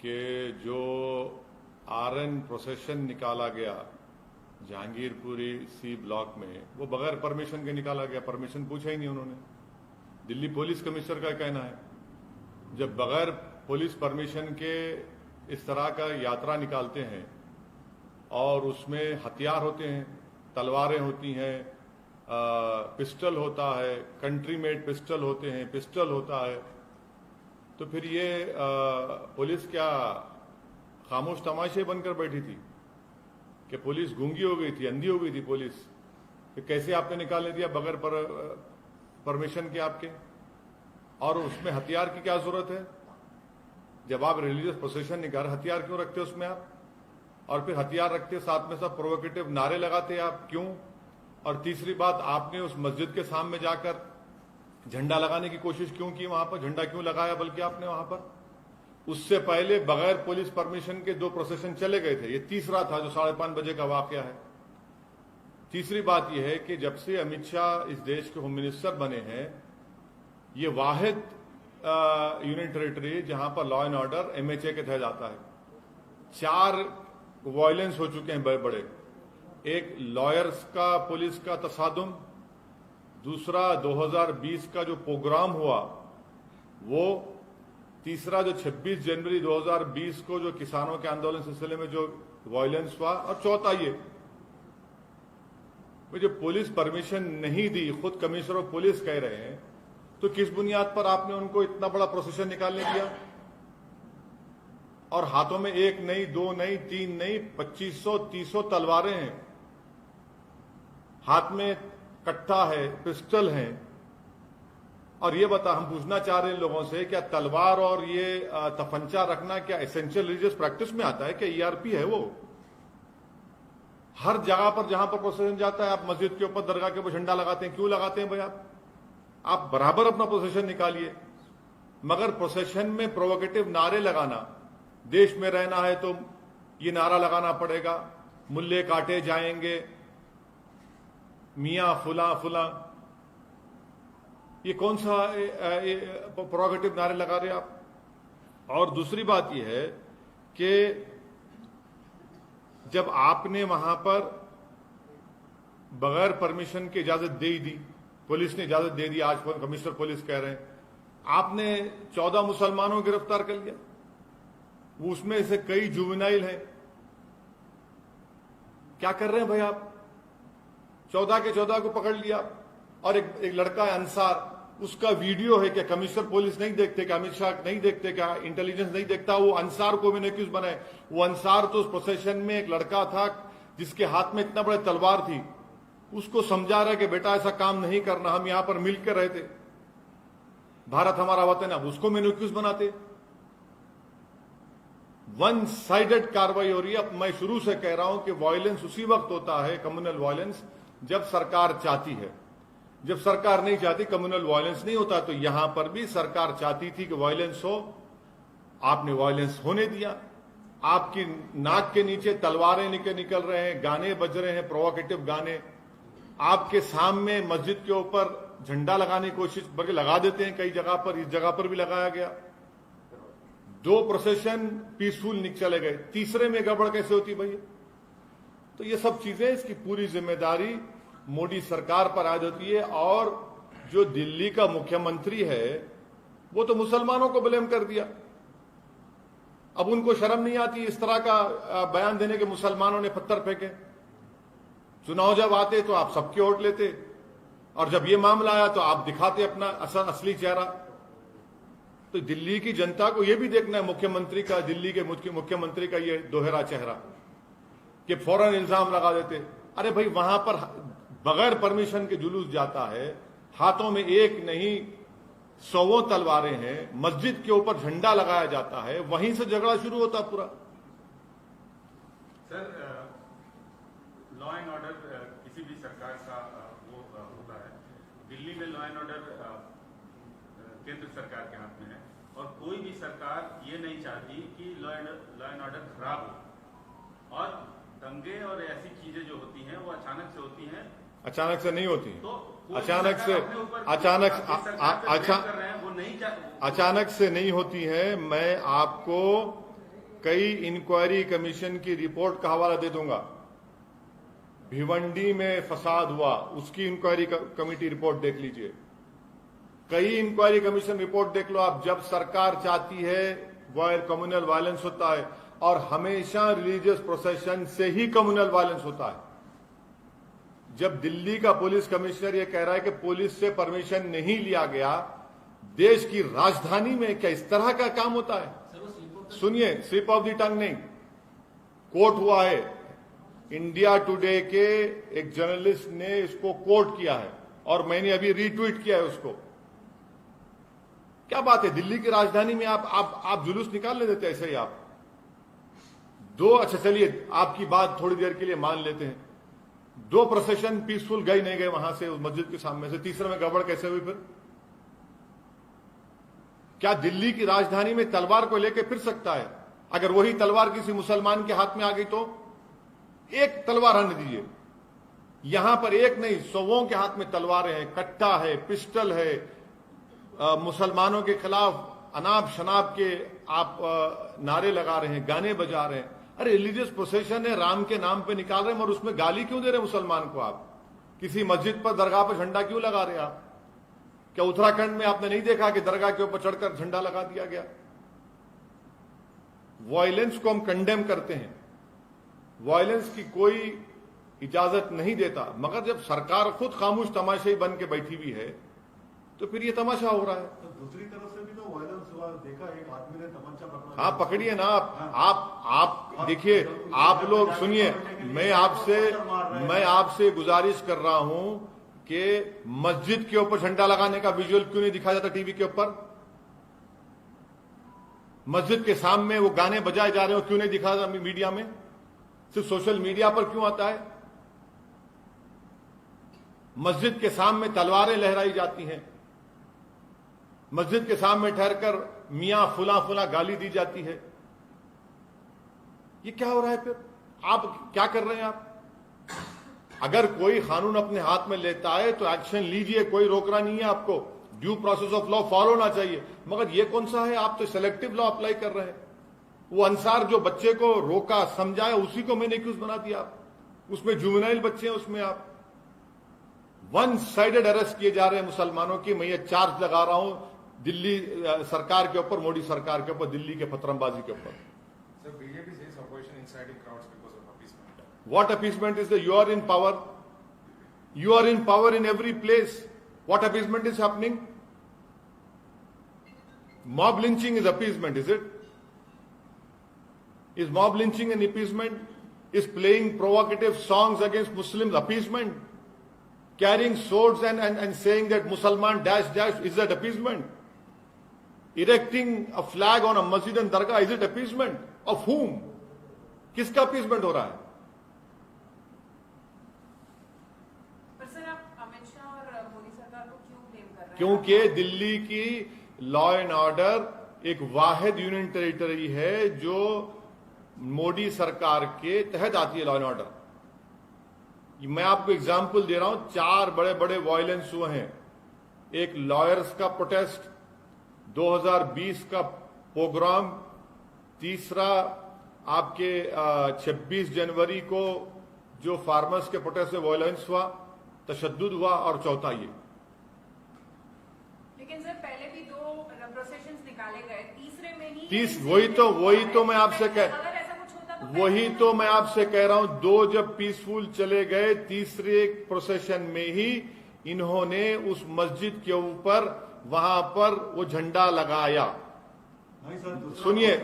कि जो RN procession निकाला गया जहांगीरपुरी सी ब्लॉक में, वो बगैर परमिशन के निकाला गया। परमिशन पूछा ही नहीं उन्होंने। दिल्ली पुलिस कमिश्नर का कहना है जब बगैर पुलिस परमिशन के इस तरह का यात्रा निकालते हैं और उसमें हथियार होते हैं, तलवारें होती हैं, पिस्टल होता है, कंट्री मेड पिस्टल होते हैं, पिस्टल होता है, तो फिर ये पुलिस क्या खामोश तमाशे बनकर बैठी थी कि पुलिस गूंगी हो गई थी, अंधी हो गई थी पुलिस? कि कैसे आपने निकालने दिया बगैर परमिशन के आपके? और उसमें हथियार की क्या जरूरत है? जब आप रिलीजियस प्रोसेशन निकाल, हथियार क्यों रखते उसमें आप? और फिर हथियार रखते साथ में सब प्रोवोकेटिव नारे लगाते आप, क्यों? और तीसरी बात, आपने उस मस्जिद के सामने जाकर झंडा लगाने की कोशिश क्यों की? वहां पर झंडा क्यों लगाया बल्कि आपने वहां पर? उससे पहले बगैर पुलिस परमिशन के 2 प्रोसेशन चले गए थे। ये तीसरा था जो 5:30 बजे का वाकया है। तीसरी बात यह है कि जब से अमित शाह इस देश के होम मिनिस्टर बने हैं, ये वाहिद यूनियन टेरिटरी जहां पर लॉ एंड ऑर्डर एमएचए के तहत आता है। 4 वायलेंस हो चुके हैं बड़े बड़े। एक लॉयर्स का पुलिस का तसादुम, दूसरा 2020 का जो प्रोग्राम हुआ वो, तीसरा जो 26 जनवरी 2020 को जो किसानों के आंदोलन सिलसिले में जो वायलेंस हुआ, और चौथा ये जो पुलिस परमिशन नहीं दी, खुद कमिश्नर ऑफ पुलिस कह रहे हैं, तो किस बुनियाद पर आपने उनको इतना बड़ा प्रोसेशन निकालने दिया? और हाथों में 1 नहीं, 2 नहीं, 3 नहीं, 2500 300 तलवारें हैं, हाथ में कट्टा है, पिस्टल है। और ये हम पूछना चाह रहे हैं लोगों से, क्या तलवार और ये तफंचा रखना क्या एसेंशियल रिलीजियस प्रैक्टिस में आता है? क्या ईआरपी है वो? हर जगह पर जहां पर प्रोसेशन जाता है, आप मस्जिद के ऊपर, दरगाह के ऊपर झंडा लगाते हैं, क्यों लगाते हैं भाई? आप बराबर अपना प्रोसेशन निकालिए, मगर प्रोसेशन में प्रोवोकेटिव नारे लगाना, देश में रहना है तो ये नारा लगाना पड़ेगा, मुल्ले काटे जाएंगे, मियां फुला फुला, ये कौन सा प्रोवोकेटिव नारे लगा रहे आप? और दूसरी बात यह है कि जब आपने वहां पर बगैर परमिशन की इजाजत दे दी, पुलिस ने इजाजत दे दी, आज कमिश्नर पुलिस कह रहे हैं, आपने 14 मुसलमानों को गिरफ्तार कर लिया, वो उसमें से कई जुवेनाइल हैं। क्या कर रहे हैं भाई आप? 14 के 14 को पकड़ लिया। और एक लड़का है अंसार, उसका वीडियो है। क्या कमिश्नर पुलिस नहीं देखते? क्या अमित शाह नहीं देखते? क्या इंटेलिजेंस नहीं देखता? वो अंसार को भी एक्यूज बनाए। वो अंसार तो उस प्रोसेशन में एक लड़का था जिसके हाथ में इतना बड़ा तलवार थी, उसको समझा रहा है कि बेटा ऐसा काम नहीं करना, हम यहां पर मिलकर रहते, भारत हमारा वतन है, अब उसको मैंने एक्यूज बनाते। 1 साइडेड कार्रवाई हो रही है। अब मैं शुरू से कह रहा हूं कि वायलेंस उसी वक्त होता है, कम्युनल वायलेंस, जब सरकार चाहती है। जब सरकार नहीं चाहती, कम्युनल वायलेंस नहीं होता। तो यहां पर भी सरकार चाहती थी कि वायलेंस हो, आपने वायलेंस होने दिया। आपकी नाक के नीचे तलवारें निकल रहे हैं, गाने बज रहे हैं, प्रोवोकेटिव गाने, आपके सामने मस्जिद के ऊपर झंडा लगाने की कोशिश, बल्कि लगा देते हैं कई जगह पर, इस जगह पर भी लगाया गया। 2 प्रोसेशन पीसफुल चले गए, तीसरे में गड़बड़ कैसे होती भैया? तो ये सब चीजें, इसकी पूरी जिम्मेदारी मोदी सरकार पर आयद होती है। और जो दिल्ली का मुख्यमंत्री है वो तो मुसलमानों को ब्लेम कर दिया। अब उनको शर्म नहीं आती इस तरह का बयान देने के? मुसलमानों ने पत्थर फेंके। चुनाव जब आते तो आप सबके वोट लेते, और जब ये मामला आया तो आप दिखाते अपना असली चेहरा। तो दिल्ली की जनता को यह भी देखना है मुख्यमंत्री का, दिल्ली के मुख्यमंत्री का ये दोहरा चेहरा, कि फौरन इल्जाम लगा देते। अरे भाई, वहां पर बगैर परमिशन के जुलूस जाता है, हाथों में 1 नहीं 100 तलवारें हैं, मस्जिद के ऊपर झंडा लगाया जाता है, वहीं से झगड़ा शुरू होता पूरा। सर, लॉ एंड ऑर्डर किसी भी सरकार का वो होता है। दिल्ली में लॉ एंड ऑर्डर केंद्र सरकार के हाथ में है, और कोई भी सरकार ये नहीं चाहती कि लॉ एंड ऑर्डर खराब हो। और दंगे और ऐसी चीजें जो होती हैं वो अचानक से होती हैं। अचानक से नहीं होती, तो अचानक से नहीं होती है। मैं आपको कई इंक्वायरी कमीशन की रिपोर्ट का हवाला दे दूंगा। भिवंडी में फसाद हुआ, उसकी इंक्वायरी कमेटी रिपोर्ट देख लीजिए। कई इंक्वायरी कमीशन रिपोर्ट देख लो आप। जब सरकार चाहती है वायर कम्युनल वायलेंस होता है, और हमेशा रिलीजियस प्रोसेशन से ही कम्युनल वायलेंस होता है। जब दिल्ली का पुलिस कमिश्नर यह कह रहा है कि पुलिस से परमिशन नहीं लिया गया, देश की राजधानी में क्या इस तरह का काम होता है? सुनिए, स्लिप ऑफ द टंग नहीं, कोर्ट हुआ है। इंडिया टुडे के एक जर्नलिस्ट ने इसको कोट किया है और मैंने अभी रीट्वीट किया है उसको। क्या बात है, दिल्ली की राजधानी में आप जुलूस निकालने देते ऐसे ही आप दो? अच्छा चलिए, आपकी बात थोड़ी देर के लिए मान लेते हैं। दो प्रोसेशन पीसफुल गए नहीं गए वहां से, उस मस्जिद के सामने से, तीसरे में गड़बड़ कैसे हुई फिर? क्या दिल्ली की राजधानी में तलवार को लेकर फिर सकता है? अगर वही तलवार किसी मुसलमान के हाथ में आ गई तो एक तलवार आने दीजिए। यहां पर एक नहीं, सौओं के हाथ में तलवारें हैं, कट्टा है, पिस्टल है, मुसलमानों के खिलाफ अनाप शनाप के आप नारे लगा रहे हैं, गाने बजा रहे हैं। अरे रिलीजियस प्रोसेशन है, राम के नाम पे निकाल रहे हैं, और उसमें गाली क्यों दे रहे हैं मुसलमान को? आप किसी मस्जिद पर, दरगाह पर झंडा क्यों लगा रहे हैं आप? क्या उत्तराखंड में आपने नहीं देखा कि दरगाह के ऊपर चढ़कर झंडा लगा दिया गया? वायलेंस को हम कंडेम करते हैं, वायलेंस की कोई इजाजत नहीं देता, मगर जब सरकार खुद खामोश तमाशाई बन के बैठी हुई है तो फिर ये तमाशा हो रहा है। तो दूसरी तरफ से भी तो वायलेंस हुआ, देखा एक आदमी ने तमंचा पकड़ा। हाँ, पकड़िए ना आप देखिए, आप लोग सुनिए, मैं आपसे गुजारिश कर रहा हूं कि मस्जिद के ऊपर झंडा लगाने का विजुअल क्यों नहीं दिखाया जाता टीवी के ऊपर? मस्जिद के सामने वो गाने बजाए जा रहे हो, क्यों नहीं दिखाया जाता मीडिया में? सिर्फ सोशल मीडिया पर क्यों आता है? मस्जिद के सामने तलवारें लहराई जाती हैं, मस्जिद के सामने ठहरकर मियां फुला फुला गाली दी जाती है। ये क्या हो रहा है फिर? आप क्या कर रहे हैं आप? अगर कोई कानून अपने हाथ में लेता है तो एक्शन लीजिए, कोई रोक रहा नहीं है आपको। Due process of law follow होना चाहिए, मगर ये कौन सा है? आप तो सेलेक्टिव लॉ अप्लाई कर रहे हैं। वो अंसार जो बच्चे को रोका समझाया, उसी को मैंने एक्यूज बना दिया आप। उसमें जुवेनाइल बच्चे हैं, उसमें आप वन साइडेड अरेस्ट किए जा रहे हैं मुसलमानों की। मैं ये चार्ज लगा रहा हूं दिल्ली सरकार के ऊपर, मोदी सरकार के ऊपर, दिल्ली के फतरमबाजी के ऊपर। Sir, BJP says opposition inciting crowds because of appeasement. What appeasement is there? You are in power. You are in power in every place. What appeasement is happening? Mob lynching is appeasement, is it? Is mob lynching an appeasement? Is playing provocative songs against Muslims appeasement? Carrying swords and saying that Musalman dash dash, is that appeasement? Erecting a flag on a masjid and dargah, is it appeasement? Of whom? किसका appeasement हो रहा है? पर sir, आप अमित शाह और मोदी सरकार को क्यों ब्लेम कर रहे हैं? क्योंकि दिल्ली की लॉ एंड ऑर्डर एक वाहिद यूनियन टेरिटरी है जो मोदी सरकार के तहत आती है। लॉ एंड ऑर्डर, मैं आपको एग्जाम्पल दे रहा हूं, 4 बड़े बड़े वायलेंस हुए हैं। एक लॉयर्स का प्रोटेस्ट, 2020 का प्रोग्राम, तीसरा आपके 26 जनवरी को जो फार्मर्स के प्रोटेस्ट में वायलेंस हुआ, तशद्दुद हुआ, और चौथा ये। लेकिन सर पहले भी 2 प्रोसेशंस निकाले गए, तीसरे में ही वही तो मैं आपसे कह अगर ऐसा कुछ होता तो वही तो मैं आपसे कह रहा हूं। 2 जब पीसफुल चले गए, तीसरे प्रोसेशन में ही इन्होंने उस मस्जिद के ऊपर वहां पर वो झंडा लगाया। नहीं सर,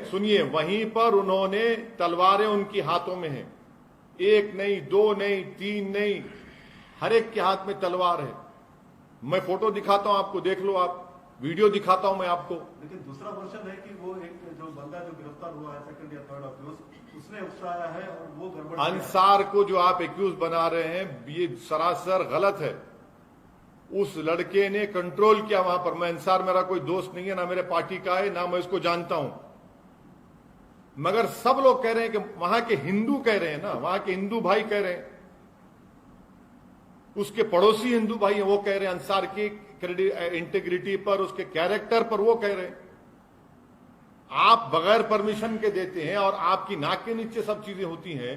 सुनिए, वहीं पर उन्होंने तलवारें उनकी हाथों में हैं, 1 नहीं, 2 नहीं, 3 नहीं, हर एक के हाथ में तलवार है। मैं फोटो दिखाता हूं आपको, देख लो आप, वीडियो दिखाता हूं मैं आपको। लेकिन दूसरा वर्षन है कि वो एक जो बंदा जो गिरफ्तार हुआ है, सेकंड या थर्ड अक्यूज, उसने उकसाया है और वो गड़बड़ किया है। अंसार को जो आप एक्यूज बना रहे हैं, ये सरासर गलत है। उस लड़के ने कंट्रोल किया वहां पर। मैं अंसार मेरा कोई दोस्त नहीं है, ना मेरे पार्टी का है, ना मैं इसको जानता हूं, मगर सब लोग कह रहे हैं कि वहां के हिंदू कह रहे हैं ना, वहां के हिंदू भाई कह रहे हैं, उसके पड़ोसी हिंदू भाई हैं, वो कह रहे हैं अंसार की इंटीग्रिटी पर, उसके कैरेक्टर पर वो कह रहे हैं। आप बगैर परमिशन के देते हैं और आपकी नाक के नीचे सब चीजें होती हैं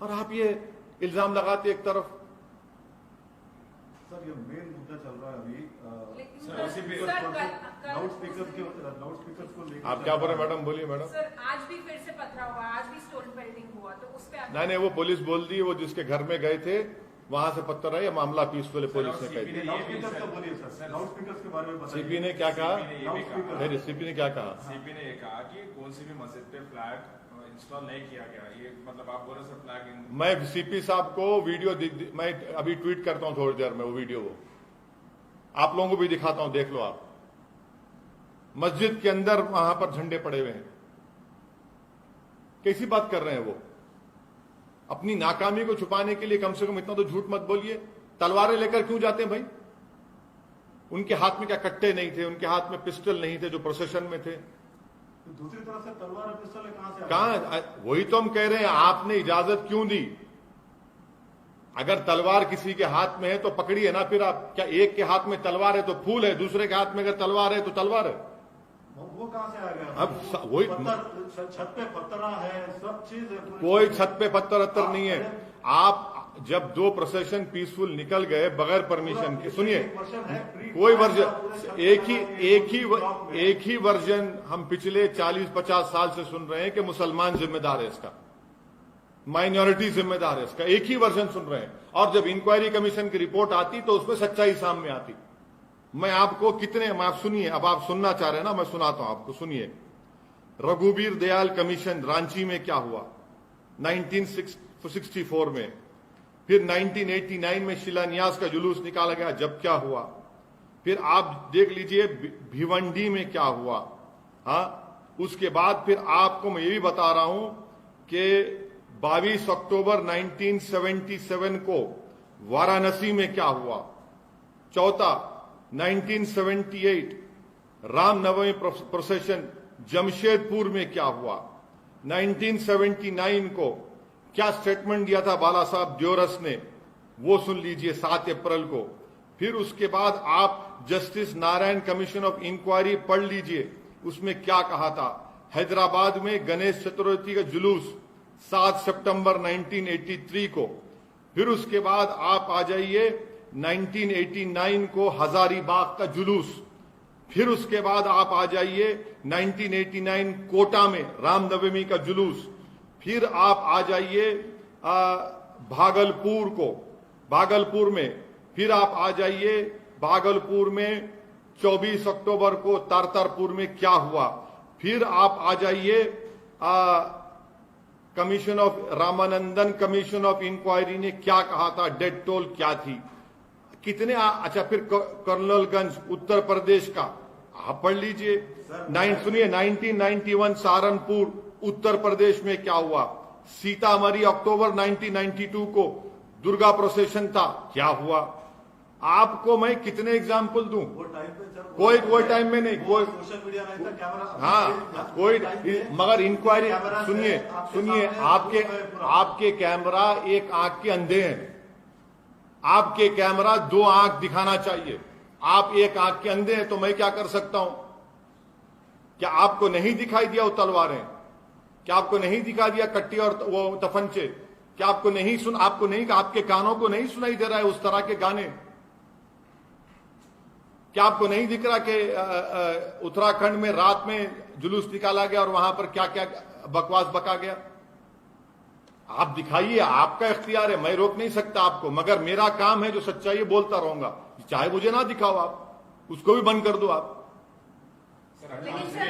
और आप ये इल्जाम लगाते एक तरफ। सर ये मेन मुद्दा चल रहा है अभी लेकिन सर, उसी पे- लाउड स्पीकर को लेकर आप क्या बोल रहे हैं मैडम, बोलिए मैडम। सर आज भी फिर से पथराव हुआ, आज भी स्टोन पेल्टिंग हुआ, तो उस पे नहीं वो पुलिस बोल दी, वो जिसके घर में गए थे वहां से पत्थर है, मामला पीसफुल है, पुलिस ने कह दिया। लाउड स्पीकर का बोलिए सर, लाउड स्पीकर के बारे में बताइए। सीपी ने क्या कहा? लाउडस्पीकर। नहीं सीपी ने क्या कहा? सीपी ने ये कहा कि कौन सी भी मस्जिद पे फ्लैग इंस्टॉल नहीं किया गया। ये मतलब आप बोल रहे सर फ्लैग मैं सीपी साहब को वीडियो मैं अभी ट्वीट करता हूं थोड़ी देर में, वो वीडियो वो आप लोगों को भी दिखाता हूं, देख लो आप। मस्जिद के अंदर वहां पर झंडे पड़े हुए हैं, कैसी बात कर रहे हैं वो? अपनी नाकामी को छुपाने के लिए कम से कम इतना तो झूठ मत बोलिए। तलवारें लेकर क्यों जाते हैं भाई? उनके हाथ में क्या कट्टे नहीं थे? उनके हाथ में पिस्टल नहीं थे जो प्रोसेशन में थे? दूसरी तरफ से तलवार और पिस्टल कहां से? कहां? वही तो हम कह रहे हैं, आपने इजाजत क्यों दी? अगर तलवार किसी के हाथ में है तो पकड़िए ना फिर आप। क्या एक के हाथ में तलवार है तो फूल है, दूसरे के हाथ में अगर तलवार है तो तलवार है? वो कहां से आ गया? अब वही पत्थर, छत पे पत्थरा है, सब चीज है। कोई छत पे पत्थर अत्तर नहीं है। आप जब दो प्रोसेशन पीसफुल निकल गए बगैर परमिशन के, सुनिए कोई वर्जन एक ही वर्जन हम पिछले 40-50 साल से सुन रहे हैं कि मुसलमान जिम्मेदार है इसका, माइनॉरिटी जिम्मेदार है इसका, एक ही वर्जन सुन रहे हैं। और जब इंक्वायरी कमीशन की रिपोर्ट आती तो उसमें सच्चाई सामने आती। मैं आपको आप सुनिए, अब आप सुनना चाह रहे हैं ना, मैं सुनाता हूं आपको, सुनिए। रघुवीर दयाल कमीशन रांची में क्या हुआ 1964 में, फिर 1989 में शिलान्यास का जुलूस निकाला गया, जब क्या हुआ, फिर आप देख लीजिए भिवंडी में क्या हुआ। हाँ, उसके बाद फिर आपको मैं ये भी बता रहा हूं कि 22 अक्टूबर 1977 को वाराणसी में क्या हुआ। चौथा 1978 रामनवमी प्रोसेशन जमशेदपुर में क्या हुआ। 1979 को क्या स्टेटमेंट दिया था बाला साहब द्योरस ने, वो सुन लीजिए 7 अप्रैल को। फिर उसके बाद आप justice Narayan commission of inquiry पढ़ लीजिए, उसमें क्या कहा था। हैदराबाद में गणेश चतुर्थी का जुलूस 7 सितंबर 1983 को। फिर उसके बाद आप आ जाइए 1989 को हजारीबाग का जुलूस। फिर उसके बाद आप आ जाइए 1989 कोटा में रामनवमी का जुलूस। फिर आप आ जाइए भागलपुर को, भागलपुर में फिर आप आ जाइए भागलपुर में 24 अक्टूबर को तारतारपुर में क्या हुआ। फिर आप आ जाइए commission of Ramanandan commission of inquiry ने क्या कहा था, डेथ टोल क्या थी, कितने अच्छा। फिर कर्नलगंज उत्तर प्रदेश का आप पढ़ लीजिए। सुनिए 1991 सहारनपुर उत्तर प्रदेश में क्या हुआ। सीतामढ़ी अक्टूबर 1992 को दुर्गा प्रोसेशन था, क्या हुआ। आपको मैं कितने एग्जाम्पल दूं? वो टाइम पे जब कोई टाइम में नहीं, कोई सोशल मीडिया नहीं था, कैमरा। हाँ कोई, मगर इंक्वायरी सुनिए आपके कैमरा एक आंख के अंधे हैं। आपके कैमरा 2 आंख दिखाना चाहिए, आप एक आंख के अंधे हैं, तो मैं क्या कर सकता हूं? क्या आपको नहीं दिखाई दिया वो तलवारें? क्या आपको नहीं दिखा दिया कट्टी और वो तफंचे? क्या आपको नहीं आपके कानों को नहीं सुनाई दे रहा है उस तरह के गाने? क्या आपको नहीं दिख रहा कि उत्तराखंड में रात में जुलूस निकाला गया और वहां पर क्या क्या बकवास बका गया? आप दिखाइए, आपका इख्तियार है, मैं रोक नहीं सकता आपको, मगर मेरा काम है जो सच्चाई बोलता रहूंगा। चाहे मुझे ना दिखाओ, आप उसको भी बंद कर दो आप। लेकिन सर